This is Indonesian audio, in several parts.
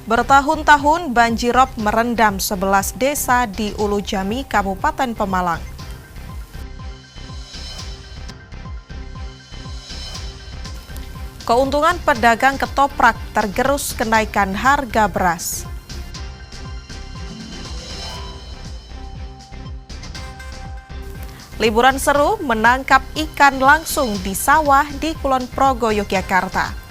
Bertahun-tahun banjirop merendam 11 desa di Ulu Jami, Kabupaten Pemalang. Keuntungan pedagang ketoprak tergerus kenaikan harga beras. Liburan seru menangkap ikan langsung di sawah di Kulon Progo, Yogyakarta.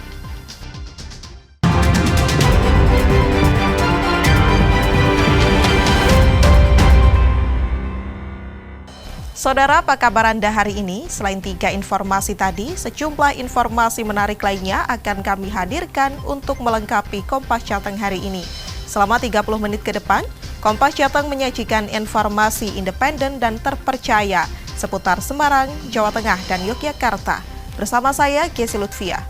Saudara, apa kabar Anda hari ini? Selain 3 informasi tadi, sejumlah informasi menarik lainnya akan kami hadirkan untuk melengkapi Kompas Jateng hari ini. Selama 30 menit ke depan, Kompas Jateng menyajikan informasi independen dan terpercaya seputar Semarang, Jawa Tengah, dan Yogyakarta. Bersama saya, Gesi Lutfia.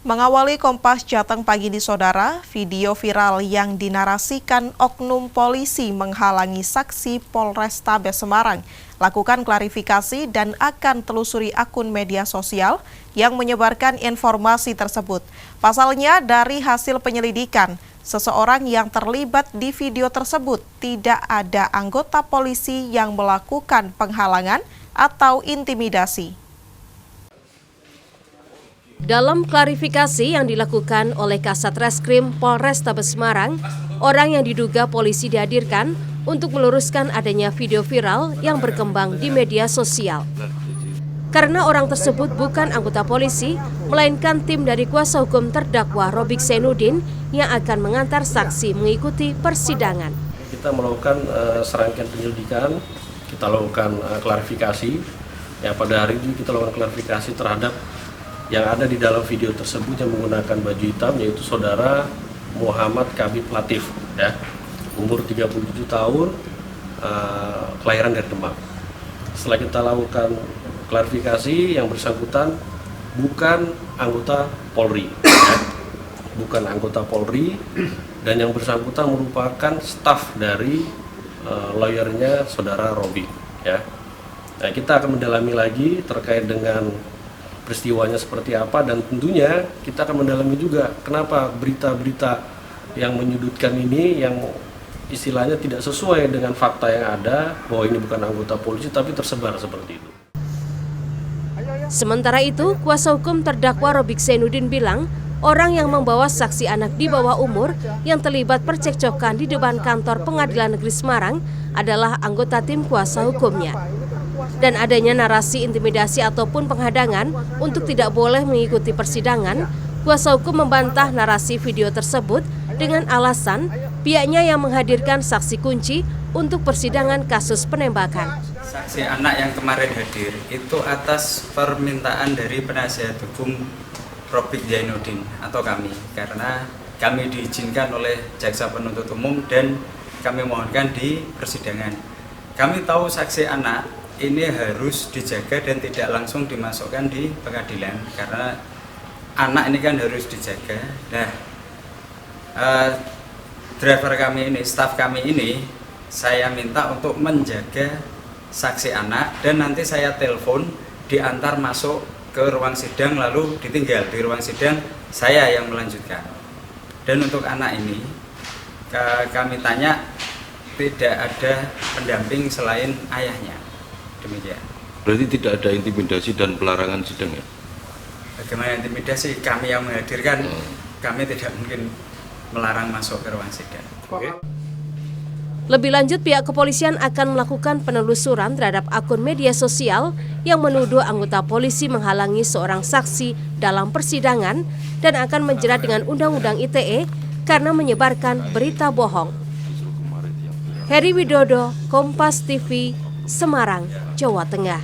Mengawali Kompas Jateng pagi di Saudara, video viral yang dinarasikan oknum polisi menghalangi saksi Polrestabes Semarang lakukan klarifikasi dan akan telusuri akun media sosial yang menyebarkan informasi tersebut. Pasalnya, dari hasil penyelidikan, seseorang yang terlibat di video tersebut tidak ada anggota polisi yang melakukan penghalangan atau intimidasi. Dalam klarifikasi yang dilakukan oleh Kasat Reskrim Polrestabes Semarang, orang yang diduga polisi dihadirkan untuk meluruskan adanya video viral yang berkembang di media sosial. Karena orang tersebut bukan anggota polisi, melainkan tim dari kuasa hukum terdakwa Robik Zainuddin yang akan mengantar saksi mengikuti persidangan. Kita melakukan serangkaian penyelidikan, kita lakukan klarifikasi. Ya, pada hari ini kita lakukan klarifikasi terhadap yang ada di dalam video tersebut yang menggunakan baju hitam, yaitu saudara Muhammad Kabib Latif, ya, umur 37 tahun, kelahiran dari Demak. Setelah kita lakukan klarifikasi, yang bersangkutan bukan anggota Polri, ya, bukan anggota Polri, dan yang bersangkutan merupakan staf dari lawyernya saudara Robi. Ya. Nah, kita akan mendalami lagi terkait dengan peristiwanya seperti apa, dan tentunya kita akan mendalami juga kenapa berita-berita yang menyudutkan ini yang istilahnya tidak sesuai dengan fakta yang ada, bahwa ini bukan anggota polisi tapi tersebar seperti itu. Sementara itu, kuasa hukum terdakwa Robik Zainuddin bilang orang yang membawa saksi anak di bawah umur yang terlibat percekcokan di depan kantor Pengadilan Negeri Semarang adalah anggota tim kuasa hukumnya. Dan adanya narasi intimidasi ataupun penghadangan untuk tidak boleh mengikuti persidangan, kuasa hukum membantah narasi video tersebut dengan alasan pihaknya yang menghadirkan saksi kunci untuk persidangan kasus penembakan. Saksi anak yang kemarin hadir itu atas permintaan dari penasihat hukum Robik Zainuddin atau kami, karena kami diizinkan oleh jaksa penuntut umum dan kami mohonkan di persidangan. Kami tahu saksi anak ini harus dijaga dan tidak langsung dimasukkan di pengadilan, karena anak ini kan harus dijaga. Nah, driver kami ini, staf kami ini, saya minta untuk menjaga saksi anak dan nanti saya telepon diantar masuk ke ruang sidang lalu ditinggal di ruang sidang, saya yang melanjutkan. Dan untuk anak ini kami tanya, tidak ada pendamping selain ayahnya. Demikian. Berarti tidak ada intimidasi dan pelarangan sidang, ya? Bagaimana intimidasi? Kami yang menghadirkan, kami tidak mungkin melarang masuk ke ruang sidang. Lebih lanjut, pihak kepolisian akan melakukan penelusuran terhadap akun media sosial yang menuduh anggota polisi menghalangi seorang saksi dalam persidangan dan akan menjerat dengan Undang-Undang ITE karena menyebarkan berita bohong. Heri Widodo, Kompas TV, Semarang, Jawa Tengah.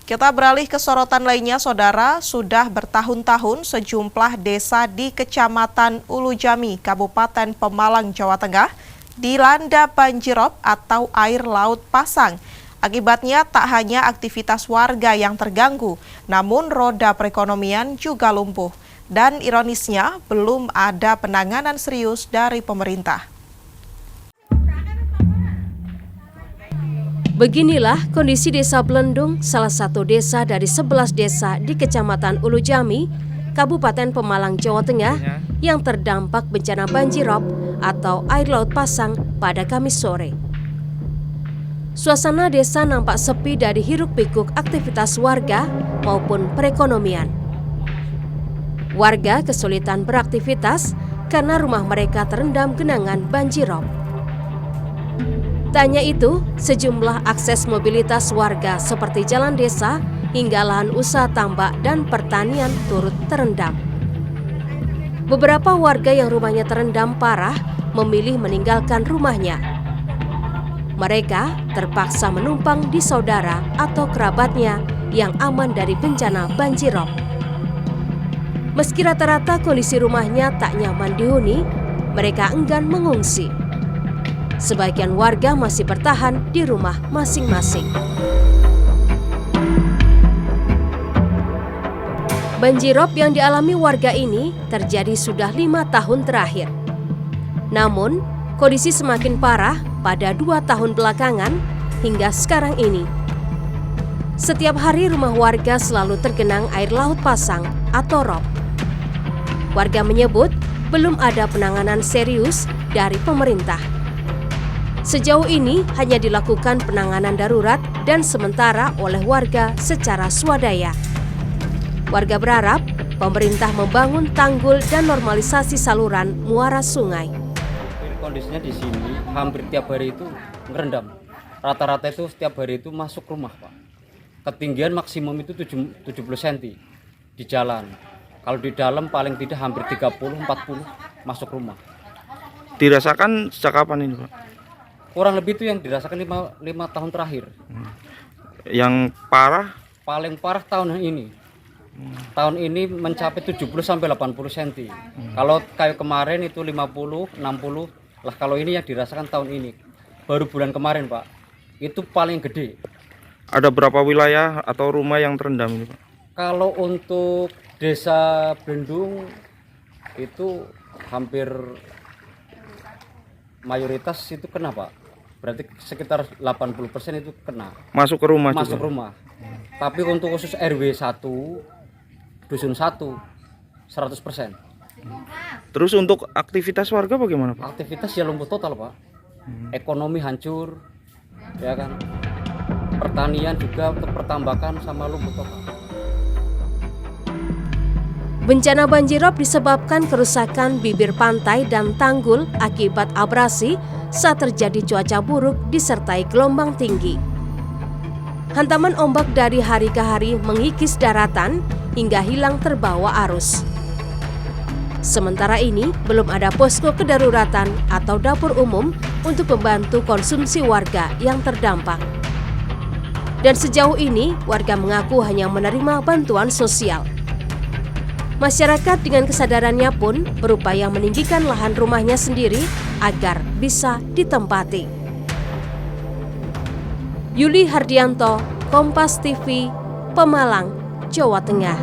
Kita beralih ke sorotan lainnya, Saudara. Sudah bertahun-tahun sejumlah desa di Kecamatan Ulu Jami, Kabupaten Pemalang, Jawa Tengah, dilanda banjirop atau air laut pasang. Akibatnya tak hanya aktivitas warga yang terganggu, namun roda perekonomian juga lumpuh. Dan ironisnya, belum ada penanganan serius dari pemerintah. Beginilah kondisi Desa Blendung, salah satu desa dari 11 desa di Kecamatan Ulu Jami, Kabupaten Pemalang, Jawa Tengah yang terdampak bencana banjirop atau air laut pasang pada Kamis sore. Suasana desa nampak sepi dari hiruk-pikuk aktivitas warga maupun perekonomian. Warga kesulitan beraktivitas karena rumah mereka terendam genangan banjirop. Tak hanya itu, sejumlah akses mobilitas warga seperti jalan desa hingga lahan usaha tambak dan pertanian turut terendam. Beberapa warga yang rumahnya terendam parah memilih meninggalkan rumahnya. Mereka terpaksa menumpang di saudara atau kerabatnya yang aman dari bencana banjirop. Meski rata-rata kondisi rumahnya tak nyaman dihuni, mereka enggan mengungsi. Sebagian warga masih bertahan di rumah masing-masing. Banjirop yang dialami warga ini terjadi sudah 5 tahun terakhir. Namun, kondisi semakin parah pada 2 tahun belakangan hingga sekarang ini. Setiap hari rumah warga selalu tergenang air laut pasang atau rop. Warga menyebut belum ada penanganan serius dari pemerintah. Sejauh ini hanya dilakukan penanganan darurat dan sementara oleh warga secara swadaya. Warga berharap pemerintah membangun tanggul dan normalisasi saluran muara sungai. Kondisinya di sini hampir tiap hari itu merendam. Rata-rata itu setiap hari itu masuk rumah, Pak. Ketinggian maksimum itu 70 cm di jalan. Kalau di dalam paling tidak hampir 30-40 masuk rumah. Dirasakan sejak kapan ini, Pak? Kurang lebih itu yang dirasakan 5 tahun terakhir. Yang parah? Paling parah tahun ini. Tahun ini mencapai 70-80 cm. Kalau kayak kemarin itu 50, 60. Lah kalau ini yang dirasakan tahun ini. Baru bulan kemarin, Pak. Itu paling gede. Ada berapa wilayah atau rumah yang terendam ini, Pak? Kalau untuk Desa Blendung itu hampir mayoritas itu kena, Pak. Berarti sekitar 80% itu kena. Masuk ke rumah juga? Masuk rumah. Tapi untuk khusus RW 1, Dusun 1, 100%. Terus untuk aktivitas warga bagaimana, Pak? Aktivitas ya lumpuh total, Pak. Ekonomi hancur, ya kan. Pertanian juga untuk pertambakan sama lumpuh total. Bencana banjirop disebabkan kerusakan bibir pantai dan tanggul akibat abrasi saat terjadi cuaca buruk disertai gelombang tinggi. Hantaman ombak dari hari ke hari mengikis daratan hingga hilang terbawa arus. Sementara ini, belum ada posko kedaruratan atau dapur umum untuk membantu konsumsi warga yang terdampak. Dan sejauh ini, warga mengaku hanya menerima bantuan sosial. Masyarakat dengan kesadarannya pun berupaya meninggikan lahan rumahnya sendiri agar bisa ditempati. Yuli Hardianto, Kompas TV, Pemalang, Jawa Tengah.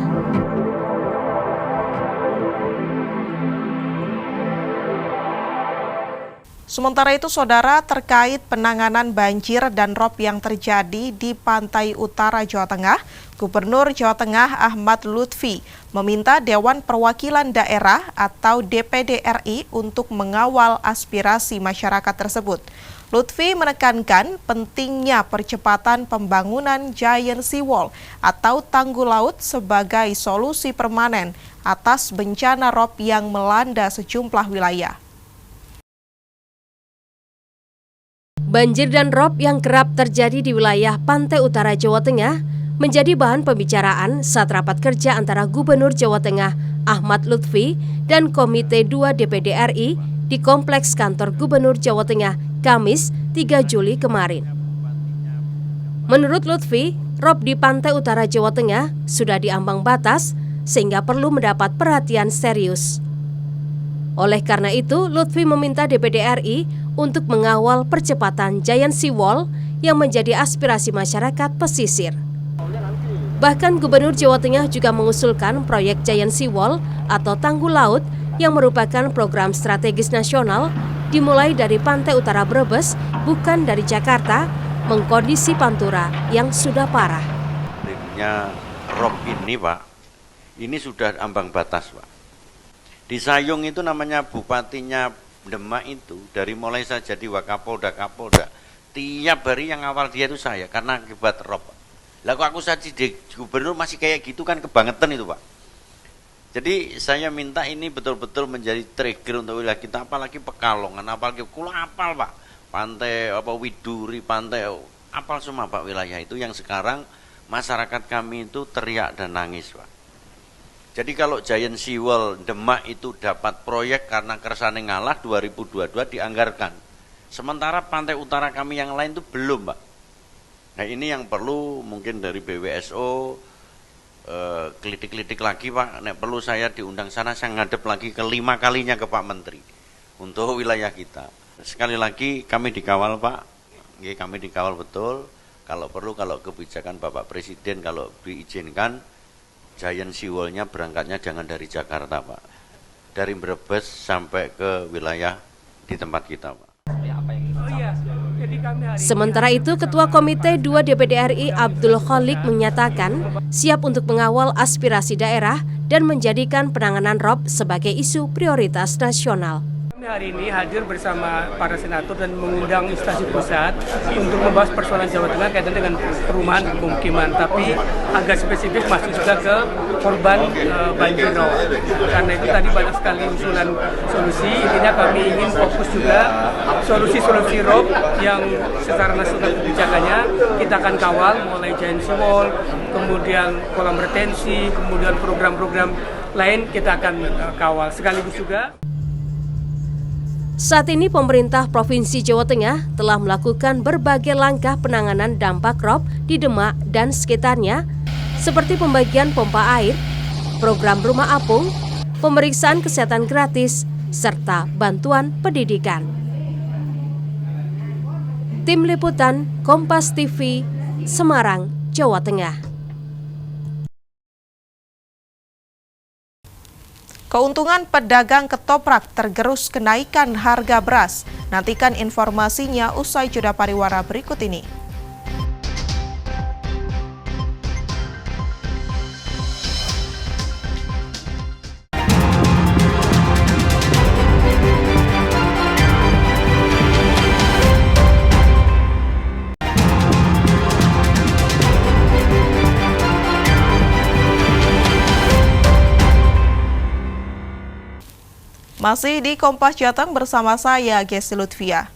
Sementara itu, Saudara, terkait penanganan banjir dan rop yang terjadi di pantai utara Jawa Tengah, Gubernur Jawa Tengah Ahmad Lutfi meminta Dewan Perwakilan Daerah atau DPD RI untuk mengawal aspirasi masyarakat tersebut. Lutfi menekankan pentingnya percepatan pembangunan Giant Sea Wall atau tanggul laut sebagai solusi permanen atas bencana rop yang melanda sejumlah wilayah. Banjir dan rop yang kerap terjadi di wilayah pantai utara Jawa Tengah menjadi bahan pembicaraan saat rapat kerja antara Gubernur Jawa Tengah Ahmad Lutfi dan Komite 2 DPD RI di Kompleks Kantor Gubernur Jawa Tengah Kamis 3 Juli kemarin. Menurut Lutfi, rop di pantai utara Jawa Tengah sudah diambang batas sehingga perlu mendapat perhatian serius. Oleh karena itu, Lutfi meminta DPD RI untuk mengawal percepatan Giant Sea Wall yang menjadi aspirasi masyarakat pesisir. Bahkan Gubernur Jawa Tengah juga mengusulkan proyek Giant Sea Wall atau tanggul laut yang merupakan program strategis nasional dimulai dari pantai utara Brebes, bukan dari Jakarta, mengkondisi Pantura yang sudah parah. Rimnya rob ini Pak, ini sudah ambang batas Pak. Di Sayung itu namanya bupatinya Demak itu, dari mulai saya jadi Wakapolda, Kapolda, tiap hari yang awal dia itu saya, karena akibat rob. Lah kok aku saja di gubernur masih kayak gitu kan, kebangetan itu Pak. Jadi saya minta ini betul-betul menjadi trigger untuk wilayah kita, apalagi Pekalongan, apalagi Kula apal Pak, pantai apa Widuri, pantai apal semua Pak wilayah itu yang sekarang masyarakat kami itu teriak dan nangis Pak. Jadi kalau Giant Seawall Demak itu dapat proyek karena kersane ngalah 2022 dianggarkan. Sementara pantai utara kami yang lain itu belum Pak. Nah ini yang perlu mungkin dari BWSO, kelitik-kelitik lagi Pak, nek perlu saya diundang sana, saya ngadep lagi ke 5 kalinya ke Pak Menteri untuk wilayah kita. Sekali lagi kami dikawal Pak, kami dikawal betul. Kalau perlu, kalau kebijakan Bapak Presiden, kalau diizinkan, Giant Seawall-nya berangkatnya jangan dari Jakarta Pak, dari Brebes sampai ke wilayah di tempat kita Pak. Sementara itu, Ketua Komite 2 DPD RI Abdul Khalik menyatakan siap untuk mengawal aspirasi daerah dan menjadikan penanganan rob sebagai isu prioritas nasional. Hari ini hadir bersama para senator dan mengundang instansi pusat untuk membahas persoalan Jawa Tengah kaitan dengan perumahan dan pemukiman, tapi agak spesifik masuk juga ke korban banjir rob. Karena itu tadi banyak sekali usulan solusi, intinya kami ingin fokus juga solusi-solusi rob yang secara nasional kebijakannya kita akan kawal, mulai Giant Seawall, kemudian kolam retensi, kemudian program-program lain kita akan kawal. Sekaligus juga saat ini pemerintah Provinsi Jawa Tengah telah melakukan berbagai langkah penanganan dampak rob di Demak dan sekitarnya, seperti pembagian pompa air, program rumah apung, pemeriksaan kesehatan gratis, serta bantuan pendidikan. Tim Liputan Kompas TV, Semarang, Jawa Tengah. Keuntungan pedagang ketoprak tergerus kenaikan harga beras. Nantikan informasinya usai jeda pariwara berikut ini. Masih di Kompas Jateng bersama saya, Gesi Lutfia.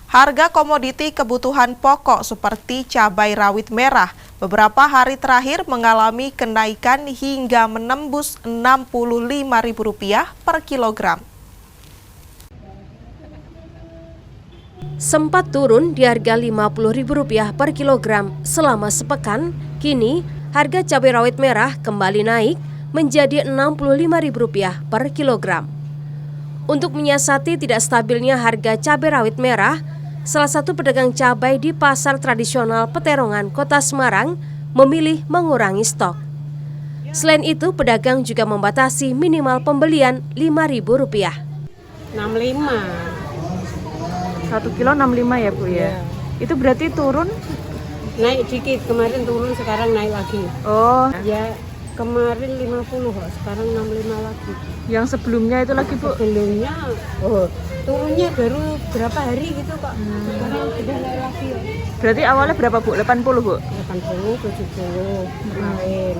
Harga komoditi kebutuhan pokok seperti cabai rawit merah beberapa hari terakhir mengalami kenaikan hingga menembus Rp65.000 per kilogram. Sempat turun di harga Rp50.000 per kilogram selama sepekan, kini harga cabai rawit merah kembali naik menjadi Rp65.000 per kilogram. Untuk menyiasati tidak stabilnya harga cabai rawit merah, salah satu pedagang cabai di pasar tradisional Peterongan, Kota Semarang, memilih mengurangi stok. Selain itu, pedagang juga membatasi minimal pembelian Rp5.000. 65. 1 kilo 65 ya Bu ya? Itu berarti turun? Naik dikit, kemarin turun sekarang naik lagi. Oh. Ya kemarin 50, sekarang 65 lagi. Yang sebelumnya itu lagi Bu? Sebelumnya, turunnya baru berapa hari gitu Kak. Sekarang udah naik lagi. Berarti awalnya berapa Bu? 80 Bu? 80, 70 kemarin.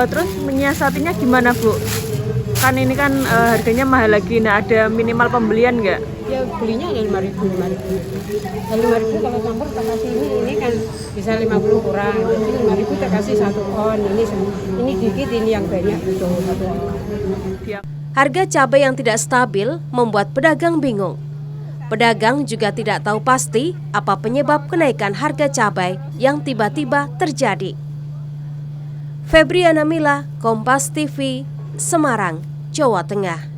Terus menyiasatinya gimana Bu? Kan ini kan harganya mahal lagi, nah ada minimal pembelian nggak? Ya belinya ada 5.000. 5.000 kalau campur tak kasih ini kan bisa 50 kurang. Jadi 5.000 tak kasih 1 on. Ini dikit, ini yang banyak itu 1 on. Harga cabai yang tidak stabil membuat pedagang bingung. Pedagang juga tidak tahu pasti apa penyebab kenaikan harga cabai yang tiba-tiba terjadi. Febriana Mila, Kompas TV, Semarang, Jawa Tengah.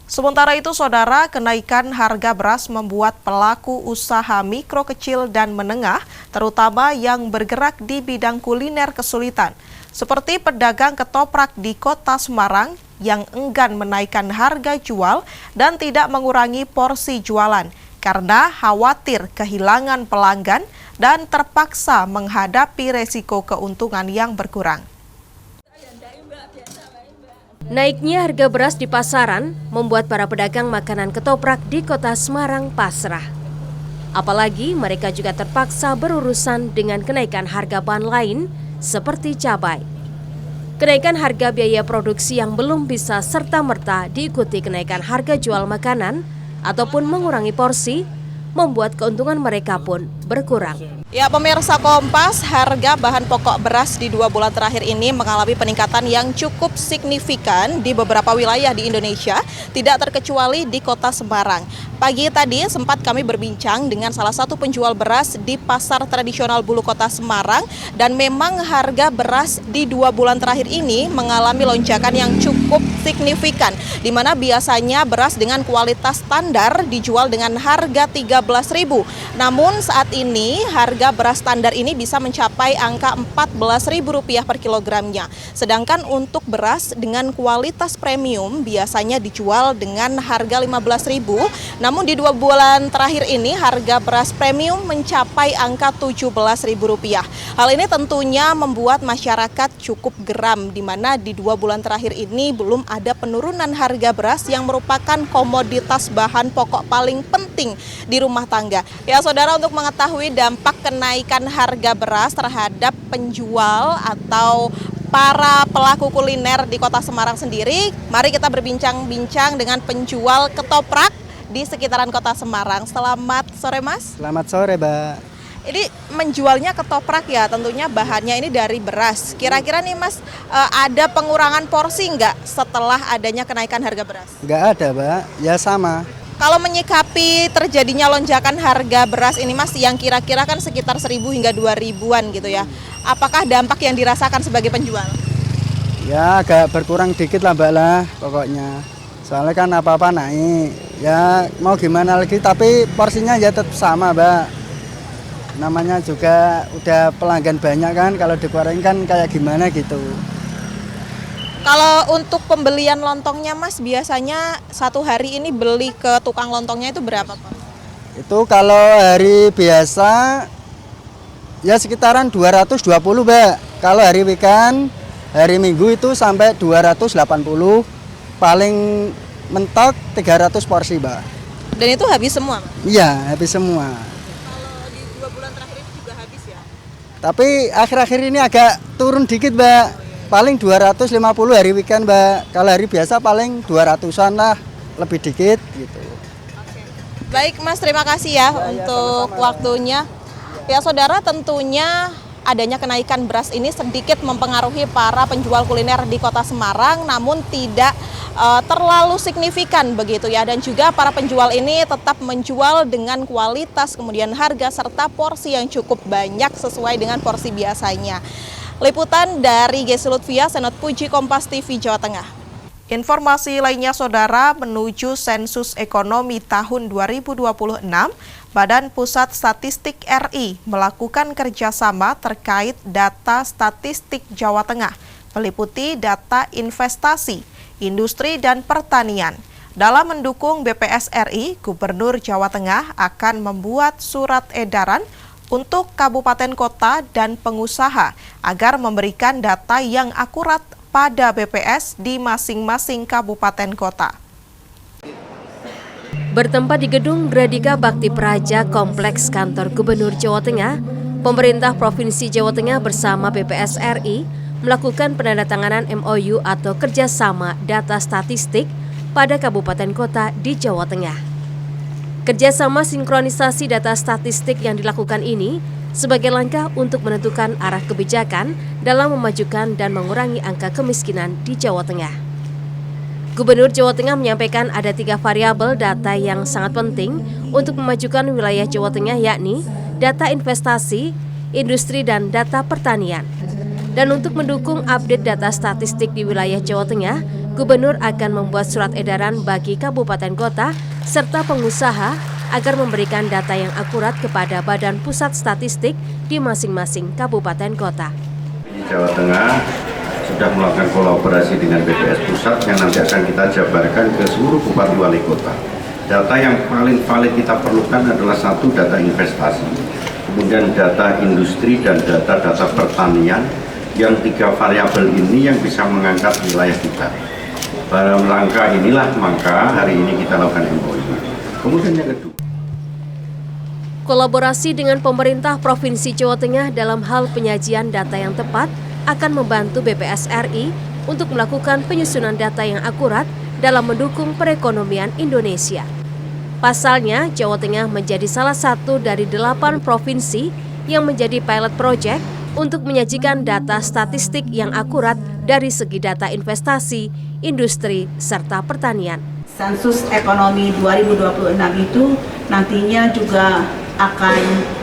Sementara itu, Saudara, kenaikan harga beras membuat pelaku usaha mikro, kecil, dan menengah, terutama yang bergerak di bidang kuliner kesulitan. Seperti pedagang ketoprak di Kota Semarang yang enggan menaikkan harga jual dan tidak mengurangi porsi jualan. karena khawatir kehilangan pelanggan dan terpaksa menghadapi resiko keuntungan yang berkurang. Naiknya harga beras di pasaran membuat para pedagang makanan ketoprak di Kota Semarang pasrah. Apalagi mereka juga terpaksa berurusan dengan kenaikan harga bahan lain seperti cabai. Kenaikan harga biaya produksi yang belum bisa serta-merta diikuti kenaikan harga jual makanan ataupun mengurangi porsi membuat keuntungan mereka pun berkurang. Ya, pemirsa Kompas, harga bahan pokok beras di 2 bulan terakhir ini mengalami peningkatan yang cukup signifikan di beberapa wilayah di Indonesia, tidak terkecuali di Kota Semarang. Pagi tadi sempat kami berbincang dengan salah satu penjual beras di pasar tradisional Bulu Kota Semarang, dan memang harga beras di 2 bulan terakhir ini mengalami lonjakan yang cukup signifikan, di mana biasanya beras dengan kualitas standar dijual dengan harga Rp13.000. Namun saat ini harga beras standar ini bisa mencapai angka Rp14.000 per kilogramnya. Sedangkan untuk beras dengan kualitas premium biasanya dijual dengan harga Rp15.000. Namun di 2 bulan terakhir ini harga beras premium mencapai angka Rp17.000. Hal ini tentunya membuat masyarakat cukup geram, di mana di 2 bulan terakhir ini belum ada penurunan harga beras yang merupakan komoditas bahan pokok paling penting di rumah tangga. Ya saudara, untuk mengetahui dampak kenaikan harga beras terhadap penjual atau para pelaku kuliner di Kota Semarang sendiri, mari kita berbincang-bincang dengan penjual ketoprak di sekitaran Kota Semarang. Selamat sore, Mas. Selamat sore, Mbak. Ini menjualnya ketoprak ya, tentunya bahannya ini dari beras. Kira-kira nih Mas, ada pengurangan porsi nggak setelah adanya kenaikan harga beras? Nggak ada, Mbak. Ya sama. Kalau menyikapi terjadinya lonjakan harga beras ini Mas, yang kira-kira kan sekitar 1.000 hingga 2.000-an gitu ya, apakah dampak yang dirasakan sebagai penjual? Ya agak berkurang dikit lah, Mbak lah pokoknya. Soalnya kan apa-apa naik. Ya mau gimana lagi, tapi porsinya ya tetap sama, Mbak. Namanya juga udah pelanggan banyak kan, kalau dikurangi kan kayak gimana gitu. Kalau untuk pembelian lontongnya Mas, biasanya satu hari ini beli ke tukang lontongnya itu berapa Pak? Itu kalau hari biasa ya sekitaran 220, Mbak. Kalau hari weekend, hari Minggu itu sampai 280. Paling mentok 300 porsi, Mbak. Dan itu habis semua, Mas? Iya, habis semua. Kalau di 2 bulan terakhir ini juga habis ya? Tapi akhir-akhir ini agak turun dikit, Mbak. Paling 250 hari weekend, Mbak. Kalau hari biasa paling 200-an lah, lebih dikit gitu. Oke. Baik, Mas, terima kasih ya untuk waktunya. Ya, saudara, tentunya adanya kenaikan beras ini sedikit mempengaruhi para penjual kuliner di Kota Semarang, namun tidak terlalu signifikan begitu ya. Dan juga para penjual ini tetap menjual dengan kualitas, kemudian harga serta porsi yang cukup banyak sesuai dengan porsi biasanya. Liputan dari Gesi Lutfia, Senot Puji, Kompas TV, Jawa Tengah. Informasi lainnya saudara, menuju sensus ekonomi tahun 2026, Badan Pusat Statistik RI melakukan kerjasama terkait data statistik Jawa Tengah, meliputi data investasi, industri, dan pertanian. Dalam mendukung BPS RI, Gubernur Jawa Tengah akan membuat surat edaran untuk kabupaten kota dan pengusaha agar memberikan data yang akurat pada BPS di masing-masing kabupaten kota. Bertempat di Gedung Gradika Bakti Praja Kompleks Kantor Gubernur Jawa Tengah, pemerintah Provinsi Jawa Tengah bersama BPS RI melakukan penandatanganan MOU atau kerjasama data statistik pada kabupaten kota di Jawa Tengah. Kerjasama sinkronisasi data statistik yang dilakukan ini sebagai langkah untuk menentukan arah kebijakan dalam memajukan dan mengurangi angka kemiskinan di Jawa Tengah. Gubernur Jawa Tengah menyampaikan ada 3 variabel data yang sangat penting untuk memajukan wilayah Jawa Tengah, yakni data investasi, industri, dan data pertanian. Dan untuk mendukung update data statistik di wilayah Jawa Tengah, Gubernur akan membuat surat edaran bagi kabupaten kota serta pengusaha agar memberikan data yang akurat kepada Badan Pusat Statistik di masing-masing kabupaten kota. Jawa Tengah sudah melakukan kolaborasi dengan BPS Pusat yang nanti akan kita jabarkan ke seluruh bupati wali kota. Data yang paling valid kita perlukan adalah satu, data investasi, kemudian data industri dan data-data pertanian, yang 3 variabel ini yang bisa mengangkat wilayah kita. Dalam rangka inilah maka hari ini kita lakukan MOU. Kemudian yang kedua, kolaborasi dengan pemerintah Provinsi Jawa Tengah dalam hal penyajian data yang tepat akan membantu BPS RI untuk melakukan penyusunan data yang akurat dalam mendukung perekonomian Indonesia. Pasalnya, Jawa Tengah menjadi salah satu dari 8 provinsi yang menjadi pilot project untuk menyajikan data statistik yang akurat dari segi data investasi, industri, serta pertanian. Sensus ekonomi 2026 itu nantinya juga akan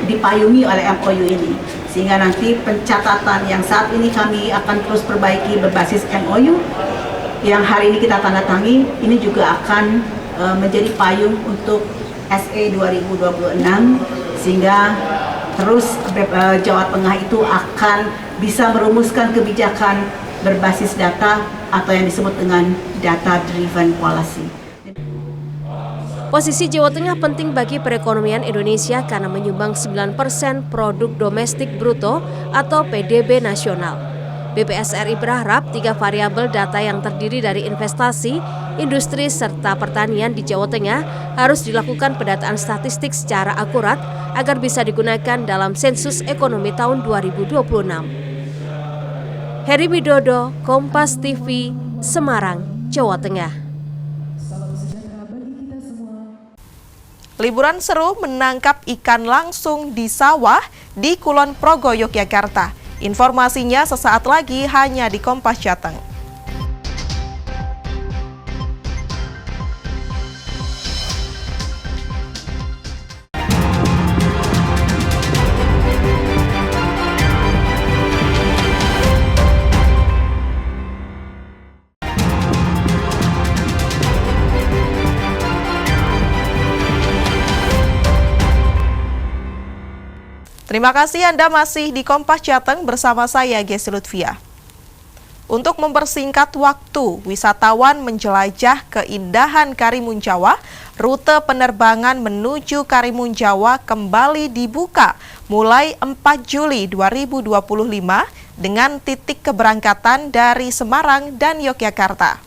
dipayungi oleh MOU ini, sehingga nanti pencatatan yang saat ini kami akan terus perbaiki berbasis MOU yang hari ini kita tanda tangi, ini juga akan menjadi payung untuk SE 2026, sehingga terus Jawa Tengah itu akan bisa merumuskan kebijakan berbasis data atau yang disebut dengan data driven policy. Posisi Jawa Tengah penting bagi perekonomian Indonesia karena menyumbang 9% produk domestik bruto atau PDB nasional. BPS RI berharap 3 variabel data yang terdiri dari investasi, industri, serta pertanian di Jawa Tengah harus dilakukan pendataan statistik secara akurat agar bisa digunakan dalam sensus ekonomi tahun 2026. Heri Widodo, Kompas TV, Semarang, Jawa Tengah. Liburan seru menangkap ikan langsung di sawah di Kulon Progo, Yogyakarta. Informasinya sesaat lagi hanya di Kompas Jateng. Terima kasih Anda masih di Kompas Jateng bersama saya, Gesi Lutfia. Untuk mempersingkat waktu, wisatawan menjelajah keindahan Karimun Jawa, rute penerbangan menuju Karimun Jawa kembali dibuka mulai 4 Juli 2025 dengan titik keberangkatan dari Semarang dan Yogyakarta.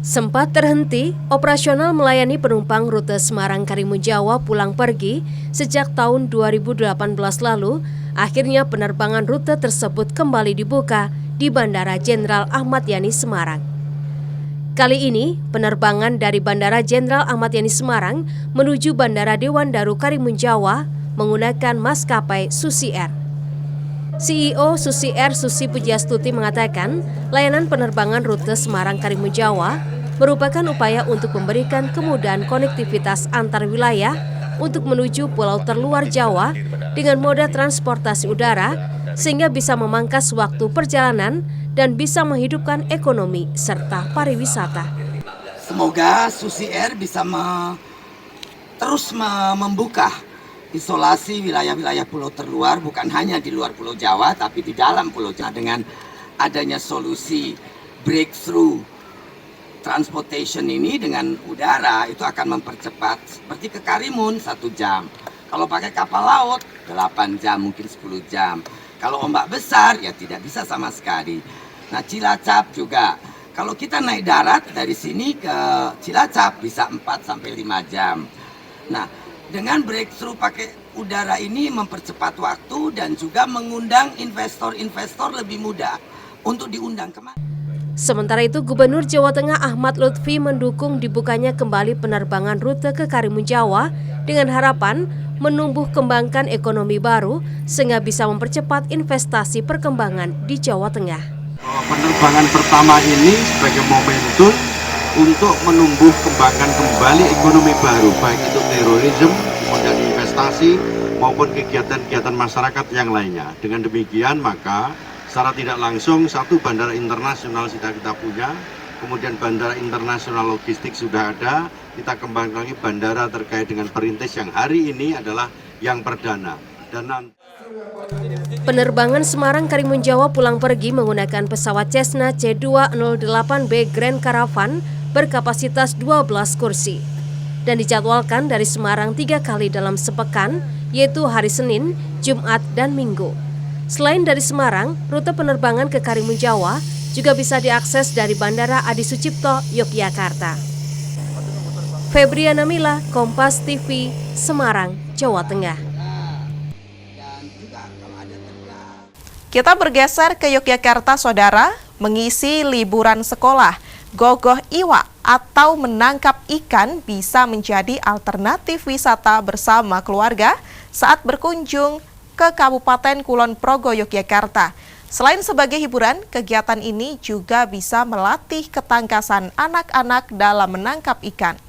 Sempat terhenti, operasional melayani penumpang rute Semarang Karimun Jawa pulang pergi sejak tahun 2018 lalu. Akhirnya penerbangan rute tersebut kembali dibuka di Bandara Jenderal Ahmad Yani Semarang. Kali ini, penerbangan dari Bandara Jenderal Ahmad Yani Semarang menuju Bandara Dewan Daru Karimun Jawa menggunakan maskapai Susi Air. CEO Susi Air Susi Pujiastuti mengatakan, layanan penerbangan rute Semarang Karimun Jawa merupakan upaya untuk memberikan kemudahan konektivitas antar wilayah untuk menuju pulau terluar Jawa dengan moda transportasi udara sehingga bisa memangkas waktu perjalanan dan bisa menghidupkan ekonomi serta pariwisata. Semoga Susi Air bisa terus membuka isolasi wilayah-wilayah pulau terluar, bukan hanya di luar Pulau Jawa tapi di dalam Pulau Jawa. Dengan adanya solusi breakthrough transportation ini dengan udara itu akan mempercepat, seperti ke Karimun 1 jam. Kalau pakai kapal laut 8 jam, mungkin 10 jam. Kalau ombak besar ya tidak bisa sama sekali. Nah, Cilacap juga. Kalau kita naik darat dari sini ke Cilacap bisa 4 sampai 5 jam. Nah, dengan breakthrough pakai udara ini mempercepat waktu dan juga mengundang investor-investor lebih mudah untuk diundang kemana. Sementara itu, Gubernur Jawa Tengah Ahmad Lutfi mendukung dibukanya kembali penerbangan rute ke Karimun Jawa dengan harapan menumbuh kembangkan ekonomi baru sehingga bisa mempercepat investasi perkembangan di Jawa Tengah. Penerbangan pertama ini sebagai momentum untuk menumbuh kembangkan kembali ekonomi baru, baik itu terorisme, kemudian investasi maupun kegiatan-kegiatan masyarakat yang lainnya. Dengan demikian maka secara tidak langsung satu bandara internasional sudah kita punya, kemudian bandara internasional logistik sudah ada, kita kembangkan lagi bandara terkait dengan perintis yang hari ini adalah yang perdana. Dan penerbangan Semarang Karimun Jawa pulang pergi menggunakan pesawat Cessna C208B Grand Caravan berkapasitas 12 kursi dan dijadwalkan dari Semarang 3 kali dalam sepekan, yaitu hari Senin, Jumat, dan Minggu. Selain dari Semarang, rute penerbangan ke Karimun Jawa juga bisa diakses dari Bandara Adi Sucipto, Yogyakarta. Febriana Mila, Kompas TV, Semarang, Jawa Tengah. Kita bergeser ke Yogyakarta, Saudara, mengisi liburan sekolah. Gogoh iwak atau menangkap ikan bisa menjadi alternatif wisata bersama keluarga saat berkunjung ke Kabupaten Kulon Progo, Yogyakarta. Selain sebagai hiburan, kegiatan ini juga bisa melatih ketangkasan anak-anak dalam menangkap ikan.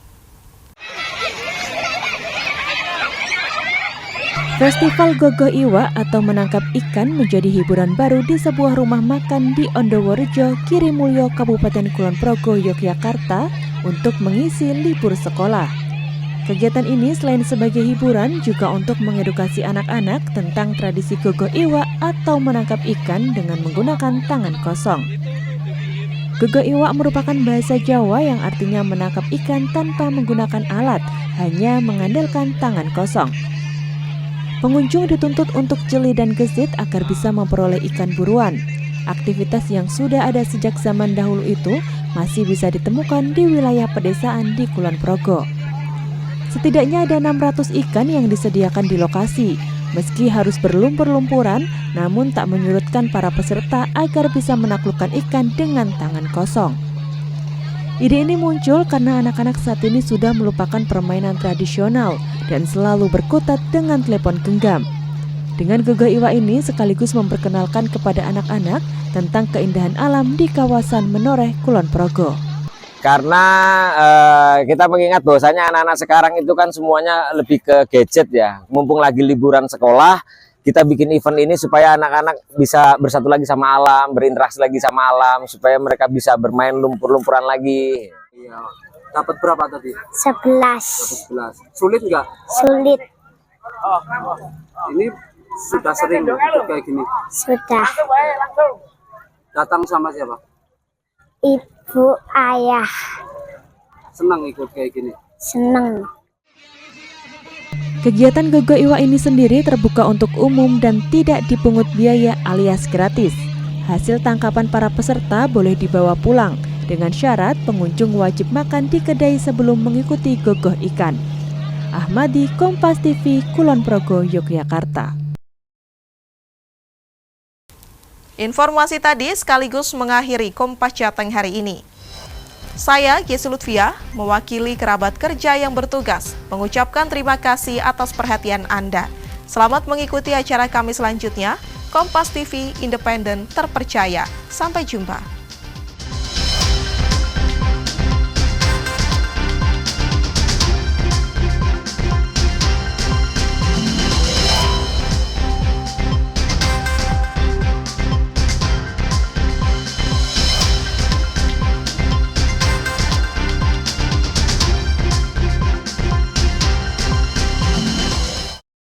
Festival Gogoh Iwak atau menangkap ikan menjadi hiburan baru di sebuah rumah makan di Ondoworejo, Kirimulyo, Kabupaten Kulon Progo, Yogyakarta untuk mengisi libur sekolah. Kegiatan ini selain sebagai hiburan juga untuk mengedukasi anak-anak tentang tradisi Gogoh Iwak atau menangkap ikan dengan menggunakan tangan kosong. Gogoh Iwak merupakan bahasa Jawa yang artinya menangkap ikan tanpa menggunakan alat, hanya mengandalkan tangan kosong. Pengunjung dituntut untuk jeli dan gesit agar bisa memperoleh ikan buruan. Aktivitas yang sudah ada sejak zaman dahulu itu masih bisa ditemukan di wilayah pedesaan di Kulon Progo. Setidaknya ada 600 ikan yang disediakan di lokasi. Meski harus berlumpur-lumpuran, namun tak menyurutkan para peserta agar bisa menaklukkan ikan dengan tangan kosong. Ide ini muncul karena anak-anak saat ini sudah melupakan permainan tradisional dan selalu berkutat dengan telepon genggam. Dengan Gogoh Iwak ini sekaligus memperkenalkan kepada anak-anak tentang keindahan alam di kawasan Menoreh, Kulon Progo. Karena kita mengingat bahwasanya anak-anak sekarang itu kan semuanya lebih ke gadget ya. Mumpung lagi liburan sekolah, kita bikin event ini supaya anak-anak bisa bersatu lagi sama alam, berinteraksi lagi sama alam, supaya mereka bisa bermain lumpur-lumpuran lagi. Iya. Dapat berapa tadi? 11. 11. Sulit nggak? Sulit. Ini sudah sering ikut kayak gini? Sudah. Datang sama siapa? Ibu, ayah. Senang ikut kayak gini? Senang. Kegiatan Gogoh Iwak ini sendiri terbuka untuk umum dan tidak dipungut biaya alias gratis. Hasil tangkapan para peserta boleh dibawa pulang, dengan syarat pengunjung wajib makan di kedai sebelum mengikuti gogoh ikan. Ahmadi, Kompas TV, Kulon Progo, Yogyakarta. Informasi tadi sekaligus mengakhiri Kompas Jateng hari ini. Saya, Yesi Lutfia, mewakili kerabat kerja yang bertugas, mengucapkan terima kasih atas perhatian Anda. Selamat mengikuti acara kami selanjutnya, Kompas TV Independen Terpercaya. Sampai jumpa.